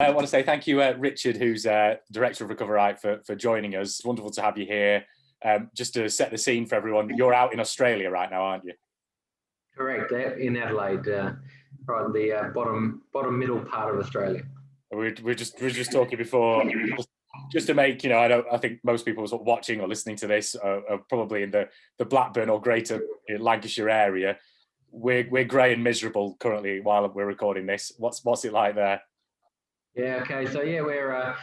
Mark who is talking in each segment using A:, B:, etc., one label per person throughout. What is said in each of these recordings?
A: I want to say thank you, Richard, who's Director of Recoverite, for joining us. It's wonderful to have you here. Just to set the scene for everyone, you're out in Australia right now, aren't you?
B: Correct, in Adelaide, right in the bottom middle part of Australia.
A: We were just talking before, just to make, I think most people sort of watching or listening to this are probably in the Blackburn or Greater Lancashire area. We're grey and miserable currently while we're recording this. What's it like there?
B: Yeah. Okay. So yeah, we're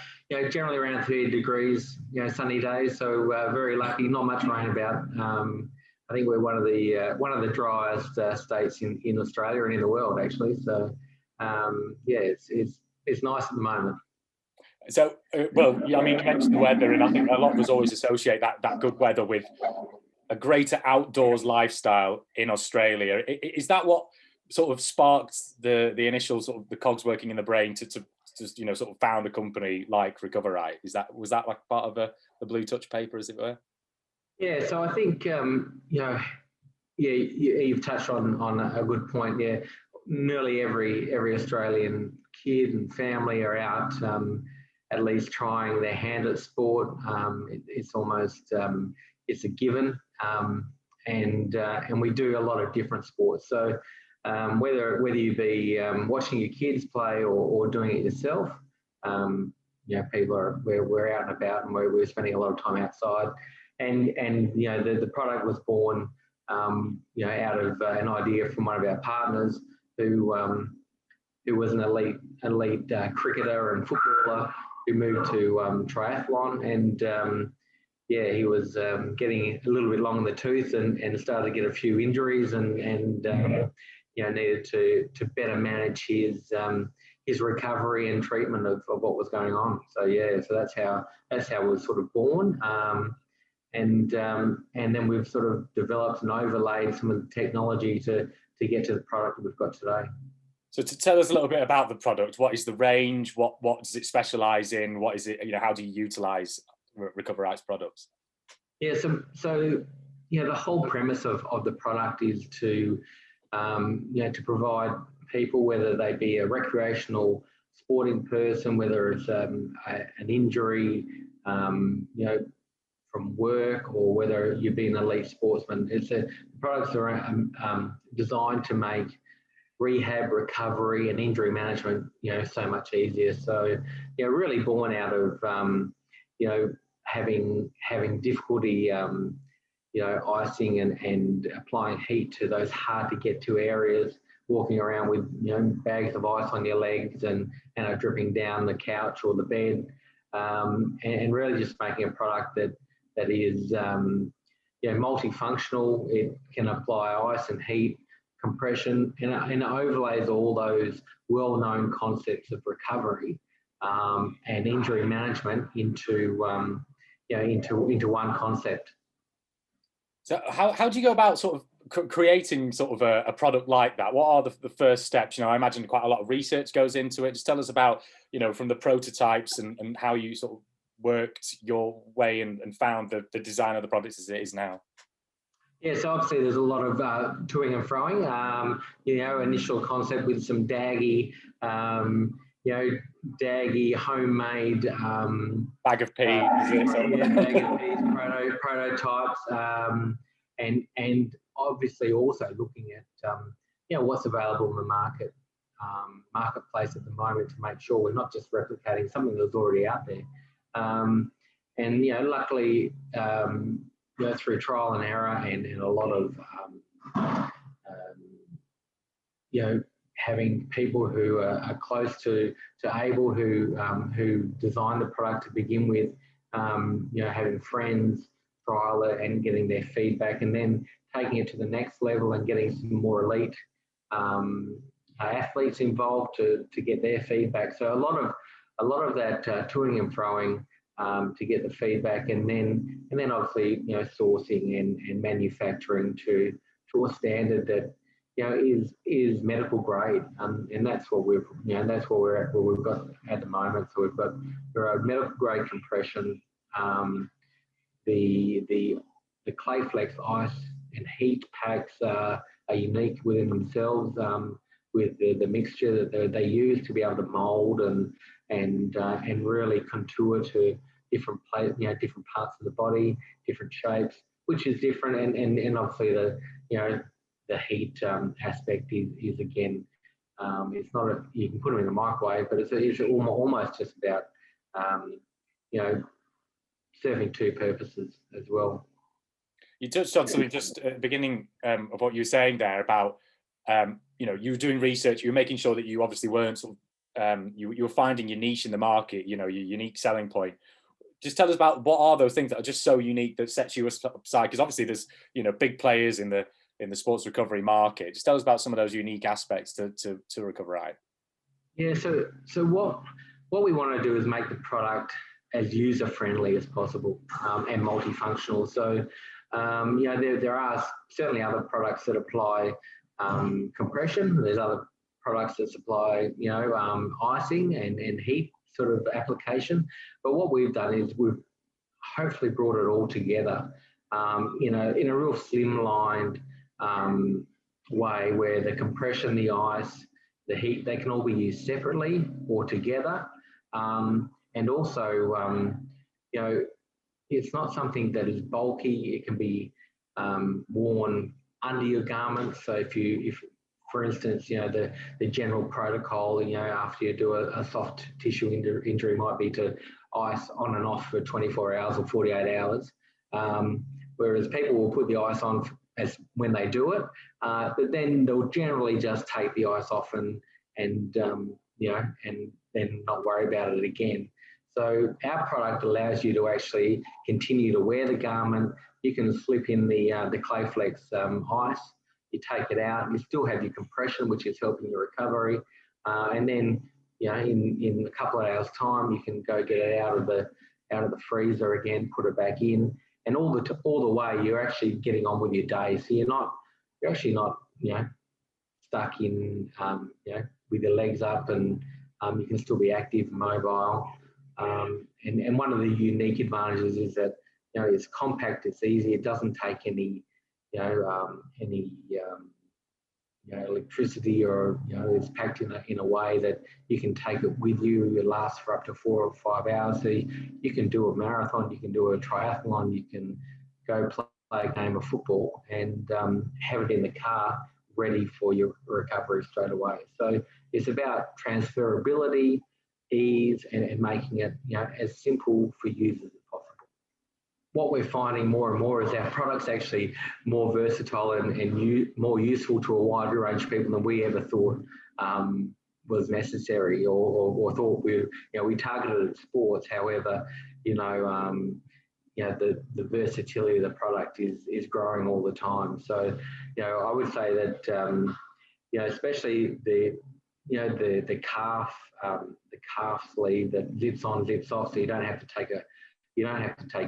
B: generally around 30 degrees. Sunny days. So very lucky. Not much rain about. I think we're one of the driest states in Australia and in the world, actually. So it's nice at the moment.
A: So, you mentioned the weather, and I think a lot of us always associate that good weather with a greater outdoors lifestyle in Australia. Is that what sort of sparked the initial sort of the cogs working in the brain to sort of found a company like Recoverite? Was that like part of the Blue Touch paper, as it were?
B: Yeah. So I think you've touched on a good point. Yeah, nearly every Australian kid and family are out at least trying their hand at sport. It's almost it's a given, and we do a lot of different sports. So whether you be watching your kids play or doing it yourself, people we're out and about, and we're spending a lot of time outside. And the product was born out of an idea from one of our partners who was an elite cricketer and footballer who moved to triathlon, and he was getting a little bit long in the tooth and started to get a few injuries and needed to better manage his recovery and treatment of what was going on. So that's how it was sort of born. And then we've sort of developed and overlaid some of the technology to get to the product that we've got today.
A: So to tell us a little bit about the product, what is the range? What does it specialise in? What is it? How do you utilise Recoverite's products?
B: Yeah. So the whole premise of the product is to provide people, whether they be a recreational sporting person, whether it's an injury, from work, or whether you've been an elite sportsman. The products are designed to make rehab, recovery, and injury management, so much easier. So, really born out of, having difficulty, icing and applying heat to those hard to get to areas, walking around with, bags of ice on your legs and dripping down the couch or the bed, and really just making a product that is multifunctional. It can apply ice and heat, compression, and overlays all those well-known concepts of recovery and injury management into one concept.
A: So how do you go about sort of creating sort of a product like that? What are the first steps? I imagine quite a lot of research goes into it. Just tell us about, from the prototypes and how you sort of worked your way and found the design of the product as it is now.
B: Yeah, so obviously there's a lot of toing and froing. Initial concept with some daggy homemade
A: bag of peas,
B: bag of peas prototypes, and obviously also looking at what's available in the marketplace at the moment to make sure we're not just replicating something that's already out there. Luckily, through trial and error and a lot of having people who are close to able, who designed the product to begin with, having friends trial it and getting their feedback, and then taking it to the next level and getting some more elite athletes involved to get their feedback. So a lot of that toing and froing to get the feedback, and then obviously sourcing and manufacturing to a standard that is medical grade, and that's what we're at where we've got at the moment. So we've got medical grade compression, the Clayflex ice and heat packs are unique within themselves, with the mixture that they use to be able to mould and and really contour to different different parts of the body, different shapes, which is different. And obviously the heat aspect is again, it's not you can put them in the microwave, but it's almost just about serving two purposes as well.
A: You touched on something just at the beginning of what you were saying there about you were doing research, you were making sure that you obviously weren't you were finding your niche in the market, your unique selling point. Just tell us about what are those things that are just so unique that sets you aside, because obviously there's big players in the sports recovery market. Just tell us about some of those unique aspects to Recoverite.
B: Yeah, so what we want to do is make the product as user friendly as possible and multifunctional. So there are certainly other products that apply compression. There's other products that supply icing and heat sort of application. But what we've done is we've hopefully brought it all together in a real slimlined way, where the compression, the ice, the heat, they can all be used separately or together. And also, it's not something that is bulky. It can be worn under your garments. So if for instance, the general protocol, after you do a soft tissue injury might be to ice on and off for 24 hours or 48 hours. Whereas people will put the ice on as when they do it, but then they'll generally just take the ice off and then not worry about it again. So our product allows you to actually continue to wear the garment. You can slip in the Clayflex ice, you take it out, you still have your compression, which is helping your recovery. And then, in a couple of hours' time, you can go get it out of the freezer again, put it back in, and all the way you're actually getting on with your day. So you're actually not stuck in with your legs up, and you can still be active, mobile. And one of the unique advantages is that it's compact, it's easy, it doesn't take any electricity, or it's packed in a way that you can take it with you. It lasts for up to 4 or 5 hours. So you can do a marathon, you can do a triathlon, you can go play a game of football and have it in the car ready for your recovery straight away. So it's about transferability, ease, and making it as simple for users as possible. What we're finding more and more is our product's actually more versatile and more useful to a wider range of people than we ever thought was necessary, or thought we targeted at sports. However, the versatility of the product is growing all the time. So, I would say that especially the calf sleeve that zips on, zips off, so you don't have to take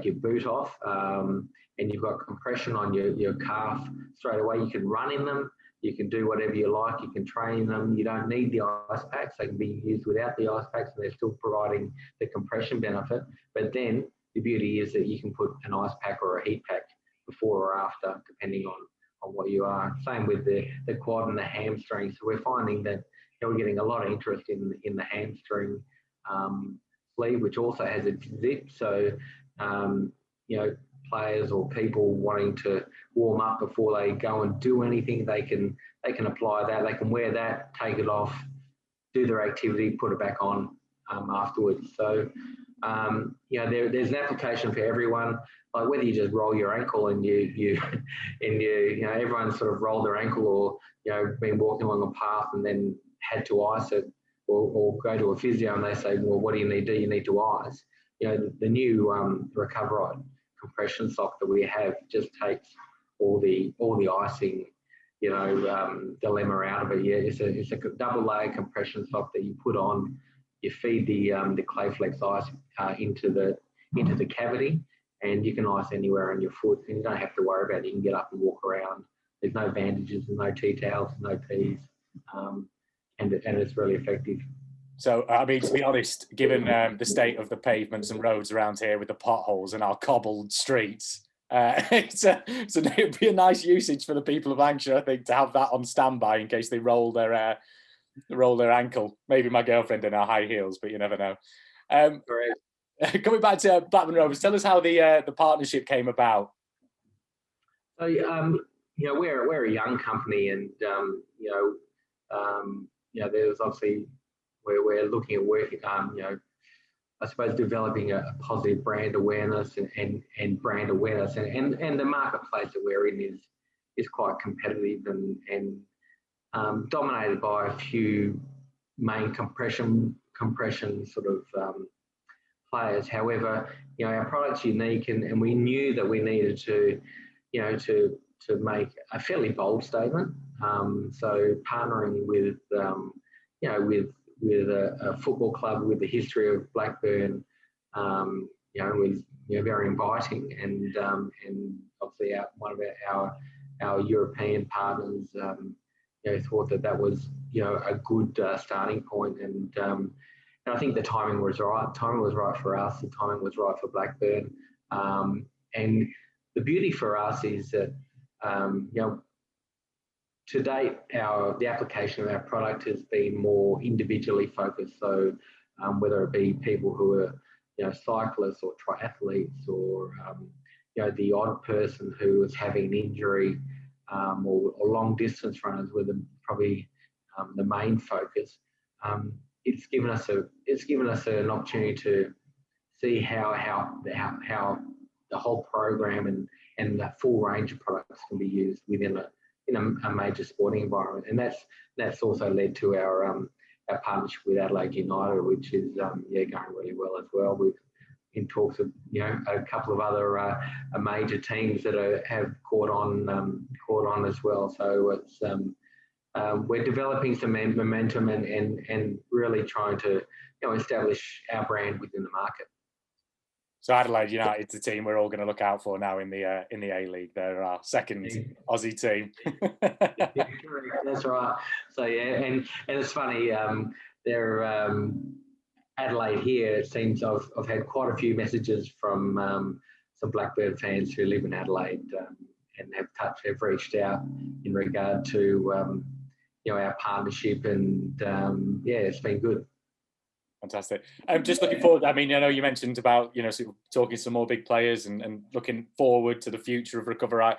B: your boot off, and you've got compression on your calf straight away. You can run in them, you can do whatever you like, you can train them. You don't need the ice packs. They can be used without the ice packs, and they're still providing the compression benefit. But then the beauty is that you can put an ice pack or a heat pack before or after, depending on what you are. Same with the quad and the hamstring. So we're finding that we're getting a lot of interest in the hamstring sleeve, which also has a zip. So, players or people wanting to warm up before they go and do anything, they can apply that. They can wear that, take it off, do their activity, put it back on afterwards. So, there's an application for everyone. Like whether you just roll your ankle and everyone sort of rolled their ankle, or been walking along a path and then had to ice it, or go to a physio and they say, well, what do you need to do? You need to ice. The new Recoverite compression sock that we have just takes all the icing, dilemma out of it. Yeah, it's a double layer compression sock that you put on. You feed the Clayflex ice into the cavity, and you can ice anywhere on your foot, and you don't have to worry about it. You can get up and walk around. There's no bandages, there's no tea towels, no peas, and it's really effective. So,
A: I mean, to be honest, given the state of the pavements and roads around here with the potholes and our cobbled streets, it'd be a nice usage for the people of Lancashire, I think, to have that on standby in case they roll their roll their ankle. Maybe my girlfriend in her high heels, but you never know. Um, Coming back to Blackburn Rovers, tell us how the partnership came about.
B: So, we're a young company, and there's obviously we're looking at working, I suppose developing a positive brand awareness and brand awareness, and the marketplace that we're in is quite competitive and dominated by a few main compression sort of players. However, our product's unique, and we knew that we needed to make a fairly bold statement. So partnering with a football club with the history of Blackburn, was very inviting, and obviously one of our European partners thought that was a good starting point, and I think the timing was right. Timing was right for us. The timing was right for Blackburn, and the beauty for us is that to date, the application of our product has been more individually focused. So whether it be people who are cyclists or triathletes, or the odd person who is having an injury, or long distance runners, were probably the main focus. It's given us an opportunity to see how the whole program and that full range of products can be used within a major sporting environment, and that's also led to our partnership with Adelaide United, which is going really well as well. We've in talks of a couple of other major teams that have caught on as well. So it's we're developing some momentum and really trying to establish our brand within the market.
A: So Adelaide United's the team we're all going to look out for now in the A-League. They're our second Aussie team.
B: Yeah, correct. That's right. So and it's funny. They're Adelaide here. It seems I've had quite a few messages from some Blackburn fans who live in Adelaide and have reached out in regard to our partnership, and it's been good.
A: Fantastic. I'm just looking forward. I mean, I know you mentioned about sort of talking to some more big players and looking forward to the future of Recoverite.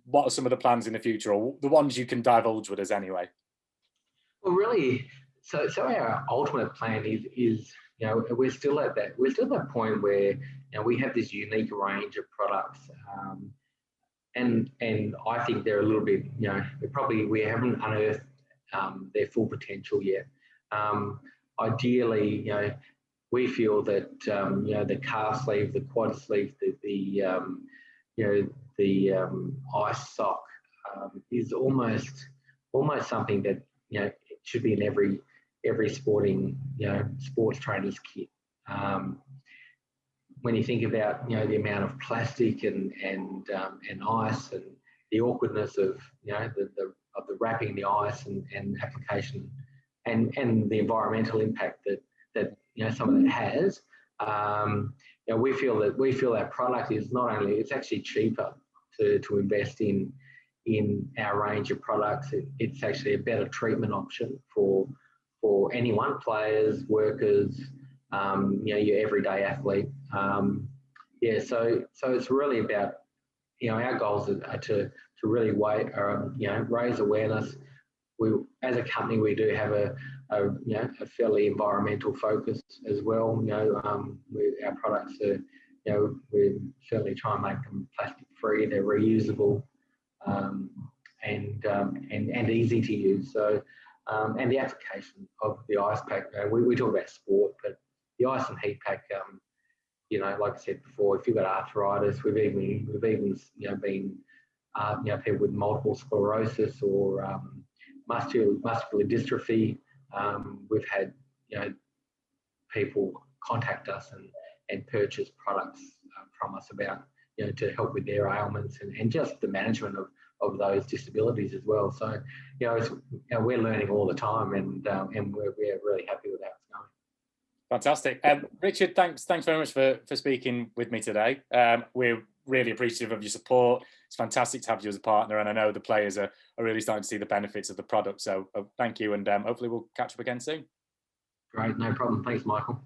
A: What are some of the plans in the future, or the ones you can divulge with us anyway?
B: Well, really, so our ultimate plan is we're still at that point where we have this unique range of products, and I think they're a little bit we haven't unearthed their full potential yet. Ideally, we feel that the calf sleeve, the quad sleeve, the ice sock is almost something that it should be in every sporting sports trainer's kit. When you think about the amount of plastic and ice, and the awkwardness of the wrapping the ice and application, and the environmental impact that some of that has, we feel our product is not only, it's actually cheaper to invest in our range of products. It's actually a better treatment option for anyone, players, workers, your everyday athlete. So it's really about our goals are to really raise awareness. As a company, we do have a fairly environmental focus as well. Our products are, we certainly try and make them plastic free. They're reusable, and easy to use. So, and the application of the ice pack. We talk about sport, but the ice and heat pack. Like I said before, if you've got arthritis, we've even been people with multiple sclerosis or muscular dystrophy. We've had people contact us and purchase products from us about to help with their ailments and just the management of those disabilities as well. So we're learning all the time, and we're really happy with how it's going.
A: Fantastic. Richard, thanks very much for speaking with me today. We're really appreciative of your support. It's fantastic to have you as a partner, and I know the players are really starting to see the benefits of the product. So thank you, and hopefully we'll catch up again soon.
B: Great, no problem. Thanks, Michael.